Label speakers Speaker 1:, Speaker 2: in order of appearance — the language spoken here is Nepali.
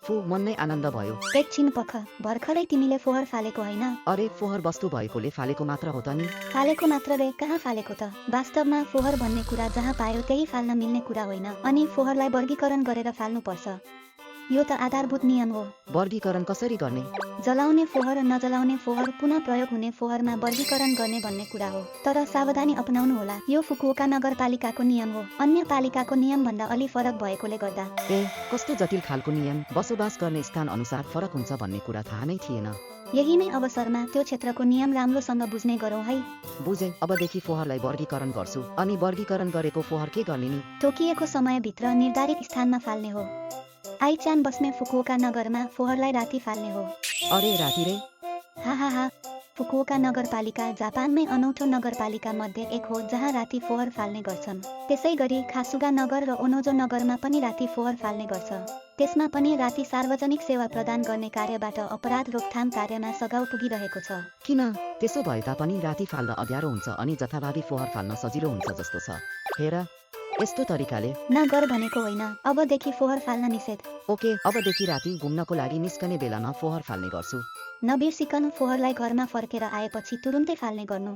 Speaker 1: फु मन नै आनन्द भयो।
Speaker 2: एकछिन पख, भर्खरै तिमीले फोहोर फालेको होइन?
Speaker 1: अरे फोहोर वस्तु भएकोले फालेको मात्र हो त नि।
Speaker 2: फालेको मात्र रे, कहाँ फालेको त? वास्तवमा फोहोर भन्ने कुरा जहाँ पायो त्यही फाल्न मिल्ने कुरा होइन, अनि फोहोरलाई वर्गीकरण गरेर फाल्नुपर्छ। यो त आधारभूत नियम हो।
Speaker 1: वर्गीकरण कसरी गर्ने?
Speaker 2: जलाउने फोहोर र नजलाउने फोहोर, पुनः प्रयोग हुने फोहोरमा वर्गीकरण गर्ने भन्ने कुरा हो। तर सावधानी अपनाउनु होला, यो फुकुओका नगरपालिकाको नियम हो, अन्य पालिकाको नियम भन्दा अलि फरक भएकोले गर्दा।
Speaker 1: ए कस्तो जटिल खालको नियम, बसोबास गर्ने स्थान अनुसार फरक हुन्छ भन्ने कुरा थाहा नै थिएन।
Speaker 2: यही नै अवसरमा त्यो क्षेत्रको नियम राम्रोसँग बुझ्ने गरौँ है।
Speaker 1: बुझेँ, अबदेखि फोहोरलाई वर्गीकरण गर्छु। अनि वर्गीकरण गरेको फोहोर के गर्ने नि?
Speaker 2: तोकिएको समयभित्र निर्धारित स्थानमा फाल्ने हो। आइच्यान बस्ने फुकुओका नगरमा फोहोरलाई राति फाल्ने हो।
Speaker 1: अरे राति रे?
Speaker 2: हा, फुकुओका नगरपालिका जापानमै अनौठो नगरपालिका मध्ये एक हो जहाँ राति फोहोर फाल्ने गर्छन्। त्यसै गरी खासुगा नगर र ओनोजो नगरमा पनि राति फोहोर फाल्ने गर्छ। त्यसमा पनि राति सार्वजनिक सेवा प्रदान गर्ने कार्यबाट अपराध रोकथाम कार्यमा सघाउ पुगिरहेको छ।
Speaker 1: किन? त्यसो भए तापनि राति फाल्न अँध्यारो हुन्छ अनि जथाभावी फोहोर फाल्न सजिलो हुन्छ जस्तो छ। हेर, यस्तो तरिकाले
Speaker 2: नगर भनेको होइन, अबदेखि फोहोर फाल्न निषेध।
Speaker 1: ओके, अबदेखि राति घुम्नको लागि निस्कने बेलामा फोहोर फाल्ने गर्छु।
Speaker 2: नबिर्सिकन फोहोरलाई घरमा फर्केर आएपछि तुरुन्तै फाल्ने गर्नु।